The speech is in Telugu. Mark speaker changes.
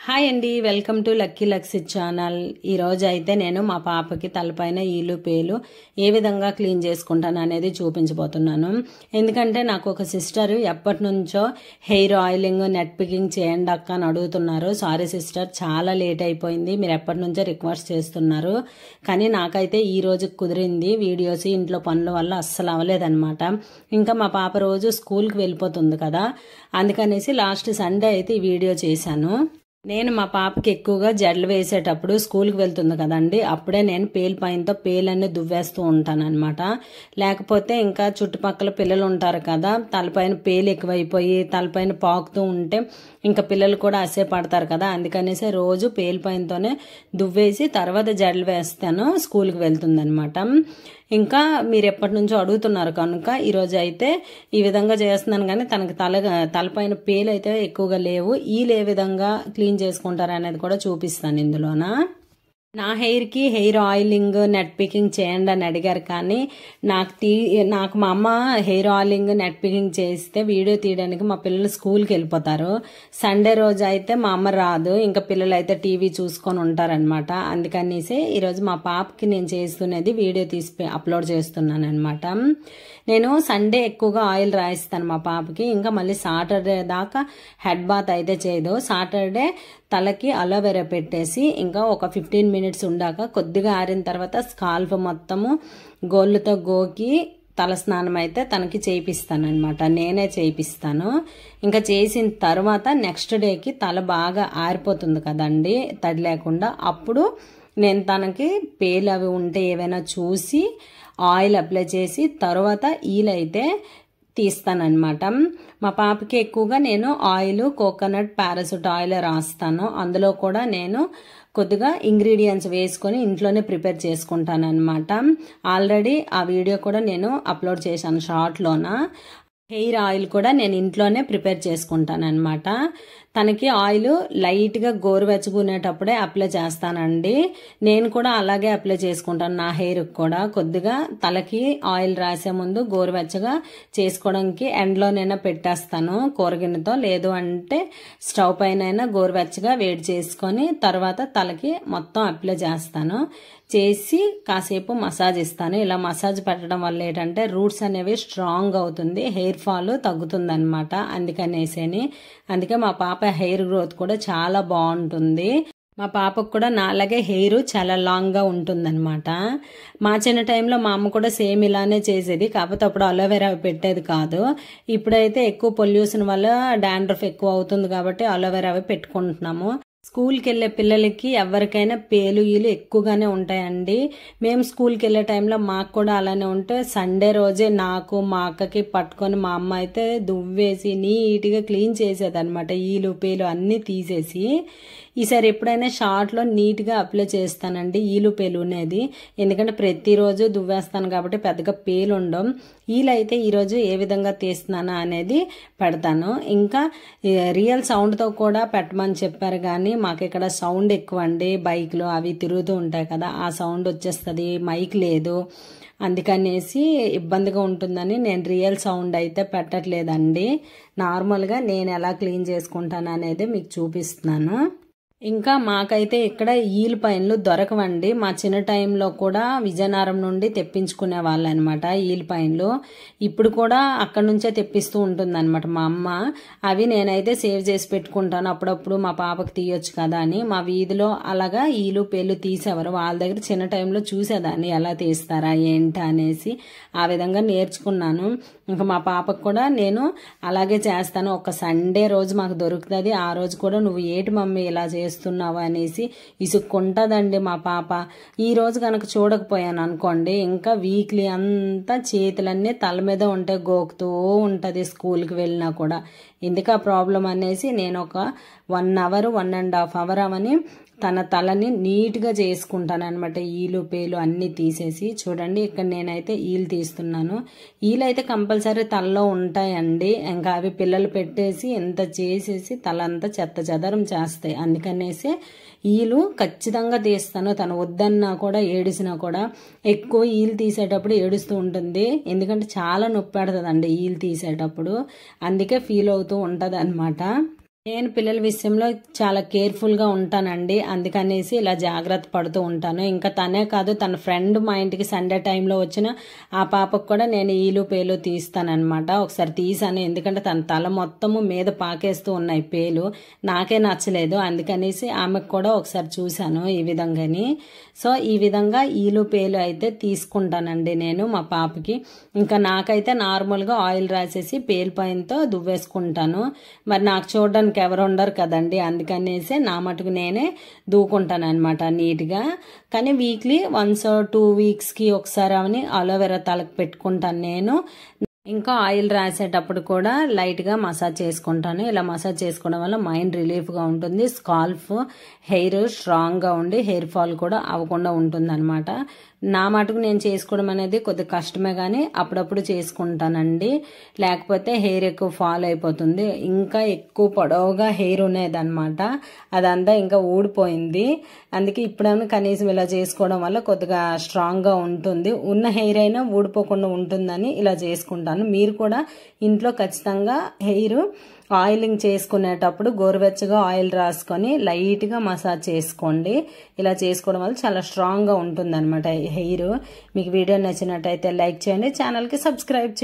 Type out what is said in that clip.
Speaker 1: హాయ్ అండి, వెల్కమ్ టు లక్కీ లక్సీ ఛానల్. ఈరోజు అయితే నేను మా పాపకి తలపైన ఈలు పేలు ఏ విధంగా క్లీన్ చేసుకుంటాను అనేది చూపించబోతున్నాను. ఎందుకంటే నాకు ఒక సిస్టర్ ఎప్పటి నుంచో హెయిర్ ఆయిలింగ్ నెట్ పికింగ్ చేయండి అక్క అని అడుగుతున్నారు. సారీ సిస్టర్, చాలా లేట్ అయిపోయింది. మీరు ఎప్పటి నుంచో రిక్వెస్ట్ చేస్తున్నారు, కానీ నాకైతే ఈ రోజు కుదిరింది. వీడియోస్ ఇంట్లో పనుల వల్ల అస్సలు అవ్వలేదన్నమాట. ఇంకా మా పాప రోజు స్కూల్కి వెళ్ళిపోతుంది కదా, అందుకనేసి లాస్ట్ సండే అయితే ఈ వీడియో చేశాను. నేను మా పాపకి ఎక్కువగా జడలు వేసేటప్పుడు స్కూల్కి వెళ్తుంది కదండి, అప్పుడే నేను పేలు పైనతో పేలన్నీ దువ్వేస్తూ ఉంటాను అనమాట. లేకపోతే ఇంకా చుట్టుపక్కల పిల్లలు ఉంటారు కదా, తలపైన పేలు ఎక్కువైపోయి తలపైన పాకుతూ ఉంటే ఇంకా పిల్లలు కూడా అసే పడతారు కదా, అందుకనేసి రోజు పేలు పైనతోనే దువ్వేసి తర్వాత జడలు వేస్తాను. స్కూల్కి వెళ్తుంది అనమాట. ఇంకా మీరు ఎప్పటి నుంచో అడుగుతున్నారు కనుక ఈరోజు అయితే ఈ విధంగా చేస్తున్నాను. కానీ తనకి తలపైన పేలు అయితే ఎక్కువగా లేవు. ఈలు ఏ విధంగా క్లీన్ చేసుకుంటారు అనేది కూడా చూపిస్తాను ఇందులోన. నా హెయిర్కి హెయిర్ ఆయిలింగ్ నెట్ పికింగ్ చేయండి అని అడిగారు, కానీ నాకు మా అమ్మ హెయిర్ ఆయిలింగ్ నెట్ పికింగ్ చేస్తే వీడియో తీయడానికి మా పిల్లలు స్కూల్కి వెళ్ళిపోతారు. సండే రోజు అయితే మా అమ్మ రాదు, ఇంకా పిల్లలు అయితే టీవీ చూసుకొని ఉంటారనమాట. అందుకనేసి ఈరోజు మా పాపకి నేను చేస్తున్నది వీడియో తీసి అప్లోడ్ చేస్తున్నాను అనమాట. నేను సండే ఎక్కువగా ఆయిల్ రాయిస్తాను మా పాపకి. ఇంకా మళ్ళీ సాటర్డే దాకా హెడ్ బాత్ అయితే చేయదు. సాటర్డే తలకి అలోవెరా పెట్టేసి ఇంకా ఒక 15 మినిట్స్ ఉండాక కొద్దిగా ఆరిన తర్వాత స్కాల్ఫ్ మొత్తము గోళ్ళతో గోకి తల స్నానం అయితే తనకి చేయిస్తాను అనమాట. నేనే చేయిస్తాను. ఇంకా చేసిన తర్వాత నెక్స్ట్ డేకి తల బాగా ఆరిపోతుంది కదండి తడి లేకుండా, అప్పుడు నేను తనకి పేలు అవి ఉంటే ఏవైనా చూసి ఆయిల్ అప్లై చేసి తర్వాత ఈలైతే తీస్తానన్నమాట. మా పాపకి ఎక్కువగా నేను ఆయిల్ కోకోనట్ పారాసూట్ ఆయిల్ రాస్తాను. అందులో కూడా నేను కొద్దిగా ఇంగ్రీడియంట్స్ వేసుకొని ఇంట్లోనే ప్రిపేర్ చేసుకుంటాను అనమాట. ఆల్రెడీ ఆ వీడియో కూడా నేను అప్లోడ్ చేశాను షార్ట్లోన. హెయిర్ ఆయిల్ కూడా నేను ఇంట్లోనే ప్రిపేర్ చేసుకుంటాను అనమాట. తనకి ఆయిల్ లైట్గా గోరువెచ్చగునేటప్పుడే అప్లై చేస్తానండి. నేను కూడా అలాగే అప్లై చేసుకుంటాను. నా హెయిర్కి కూడా కొద్దిగా తలకి ఆయిల్ రాసే ముందు గోరువెచ్చగా చేసుకోవడానికి ఎండ్లోనైనా పెట్టేస్తాను కూరగిన్నెతో, లేదు అంటే స్టవ్ పైన గోరువెచ్చగా వేడి చేసుకొని తర్వాత తలకి మొత్తం అప్లై చేస్తాను. చేసి కాసేపు మసాజ్ ఇస్తాను. ఇలా మసాజ్ పెట్టడం వల్ల ఏంటంటే రూట్స్ అనేవి స్ట్రాంగ్ అవుతుంది, హెయిర్ ఫాల్ తగ్గుతుంది అనమాట. అందుకే మా పాప హెయిర్ గ్రోత్ కూడా చాలా బాగుంటుంది. మా పాపకు కూడా నాలాగే హెయిర్ చాలా లాంగ్గా ఉంటుందన్నమాట. మా చిన్న టైంలో మా అమ్మ కూడా సేమ్ ఇలానే చేసేది, కాకపోతే అప్పుడు అలోవెరా పెట్టేది కాదు. ఇప్పుడైతే ఎక్కువ పొల్యూషన్ వల్ల డాండ్రఫ్ ఎక్కువ అవుతుంది కాబట్టి అలోవెరా పెట్టుకుంటున్నాము. స్కూల్కి వెళ్ళే పిల్లలకి ఎవరికైనా పేలు ఈలు ఎక్కువగానే ఉంటాయండి. మేము స్కూల్కి వెళ్ళే టైంలో మాకు కూడా అలానే ఉంటే సండే రోజే నాకు మా అక్కకి పట్టుకొని మా అమ్మ అయితే దువ్వేసి నీట్గా క్లీన్ చేసేది అనమాట. ఈలు పేలు అన్నీ తీసేసి. ఈసారి ఎప్పుడైనా షార్ట్లో నీట్గా అప్లై చేస్తానండి ఈలు పేలు అనేది, ఎందుకంటే ప్రతిరోజు దువ్వేస్తాను కాబట్టి పెద్దగా పేలు ఉండవు. ఈలు అయితే ఈరోజు ఏ విధంగా తీస్తున్నాను అనేది పెడతాను. ఇంకా రియల్ సౌండ్తో కూడా పెట్టమని చెప్పారు, కానీ మాకు ఇక్కడ సౌండ్ ఎక్కువ అండి. బైక్లు అవి తిరుగుతూ ఉంటాయి కదా, ఆ సౌండ్ వచ్చేస్తుంది. మైక్ లేదు, అందుకనేసి ఇబ్బందిగా ఉంటుందని నేను రియల్ సౌండ్ అయితే పెట్టట్లేదండి. నార్మల్గా నేను ఎలా క్లీన్ చేసుకుంటాను అనేది మీకు చూపిస్తున్నాను. ఇంకా మాకైతే ఇక్కడ ఈల్ పైన్లు దొరకవండి. మా చిన్న టైంలో కూడా విజయనగరం నుండి తెప్పించుకునే వాళ్ళు అనమాట ఈల్ పైన్లు. ఇప్పుడు కూడా అక్కడ నుంచే తెప్పిస్తూ ఉంటుంది అనమాట మా అమ్మ. అవి నేనైతే సేవ్ చేసి పెట్టుకుంటాను, అప్పుడప్పుడు మా పాపకు తీయొచ్చు కదా అని. మా వీధిలో అలాగా ఈలు పేలు తీసేవారు, వాళ్ళ దగ్గర చిన్న టైంలో చూసేదాన్ని ఎలా తీస్తారా ఏంటా అనేసి. ఆ విధంగా నేర్చుకున్నాను. ఇంకా మా పాపకు కూడా నేను అలాగే చేస్తాను. ఒక సండే రోజు మాకు దొరుకుతుంది, ఆ రోజు కూడా నువ్వు ఏటి మమ్మీ ఇలా చేస్తున్నావా అనేసి ఇసుక్కుంటుందండి మా పాప. ఈ రోజు కనుక చూడకపోయాను అనుకోండి, ఇంకా వీక్లీ అంతా చేతులన్నీ తల మీద ఉంటే గోకుతూ ఉంటుంది స్కూల్కి వెళ్ళినా కూడా. ఎందుకు ఆ ప్రాబ్లం అనేసి నేను ఒక 1 అవర్ 1.5 అవర్ అవని తన తలని నీట్గా చేసుకుంటాను అనమాట. ఈలు పేలు అన్నీ తీసేసి. చూడండి ఇక్కడ నేనైతే ఈలు తీస్తున్నాను. ఈలు అయితే కంపల్సరీ తలలో ఉంటాయండి. ఇంకా అవి పిల్లలు పెట్టేసి ఎంత చేసేసి తల అంతా చెత్త చెదరం చేస్తాయి. అందుకనేసి ఈలు ఖచ్చితంగా తీస్తాను. తను వద్దన్నా కూడా ఏడిసినా కూడా. ఎక్కువ ఈలు తీసేటప్పుడు ఏడుస్తూ ఉంటుంది, ఎందుకంటే చాలా నొప్పి పెడుతుందండి ఈలు తీసేటప్పుడు. అందుకే ఫీల్ అవుతూ ఉంటుంది అనమాట. నేను పిల్లల విషయంలో చాలా కేర్ఫుల్గా ఉంటానండి, అందుకనేసి ఇలా జాగ్రత్త పడుతూ ఉంటాను. ఇంకా తనే కాదు, తన ఫ్రెండ్ మా ఇంటికి సండే టైంలో వచ్చిన ఆ పాపకు కూడా నేను ఈలు పేలు తీస్తానన్నమాట. ఒకసారి తీసాను, ఎందుకంటే తన తల మొత్తము మీద పాకేస్తూ ఉన్నాయి పేలు, నాకే నచ్చలేదు. అందుకనేసి ఆమెకు కూడా ఒకసారి చూశాను ఈ విధంగాని. సో ఈ విధంగా ఈలు పేలు అయితే తీసుకుంటానండి నేను మా పాపకి. ఇంకా నాకైతే నార్మల్గా ఆయిల్ రాసేసి పేలు పైనతో దువ్వేసుకుంటాను. మరి నాకు చూడడానికి ఎవరు ఉండరు కదండి, అందుకనేసి నా మటుకు నేనే దూకుంటాను అనమాట నీట్గా. కానీ వీక్లీ వన్స్ 2 వీక్స్కి ఒకసారి అవని అలోవెరా తలకు పెట్టుకుంటాను నేను. ఇంకా ఆయిల్ రాసేటప్పుడు కూడా లైట్గా మసాజ్ చేసుకుంటాను. ఇలా మసాజ్ చేసుకోవడం వల్ల మైండ్ రిలీఫ్గా ఉంటుంది, స్కాల్ఫ్ హెయిర్ స్ట్రాంగ్గా ఉండి హెయిర్ ఫాల్ కూడా అవ్వకుండా ఉంటుంది అనమాట. నా మటుకు నేను చేసుకోవడం అనేది కొద్దిగా కష్టమే, కానీ అప్పుడప్పుడు చేసుకుంటానండి, లేకపోతే హెయిర్ ఎక్కువ ఫాల్ అయిపోతుంది. ఇంకా ఎక్కువ పొడవుగా హెయిర్ ఉండేదన్నమాట, అదంతా ఇంకా ఊడిపోయింది. అందుకే ఇప్పుడేమో కనీసం ఇలా చేసుకోవడం వల్ల కొద్దిగా స్ట్రాంగ్గా ఉంటుంది, ఉన్న హెయిర్ అయినా ఊడిపోకుండా ఉంటుందని ఇలా చేసుకుంటాను. మీరు కూడా ఇంట్లో ఖచ్చితంగా హెయిర్ ఆయిలింగ్ చేసుకునేటప్పుడు గోరువెచ్చగా ఆయిల్ రాసుకొని లైట్గా మసాజ్ చేసుకోండి. ఇలా చేసుకోవడం వల్ల చాలా స్ట్రాంగ్గా ఉంటుంది అనమాట హెయిర్. మీకు వీడియో నచ్చినట్టయితే లైక్ చేయండి, ఛానల్కి సబ్స్క్రైబ్ చేయండి.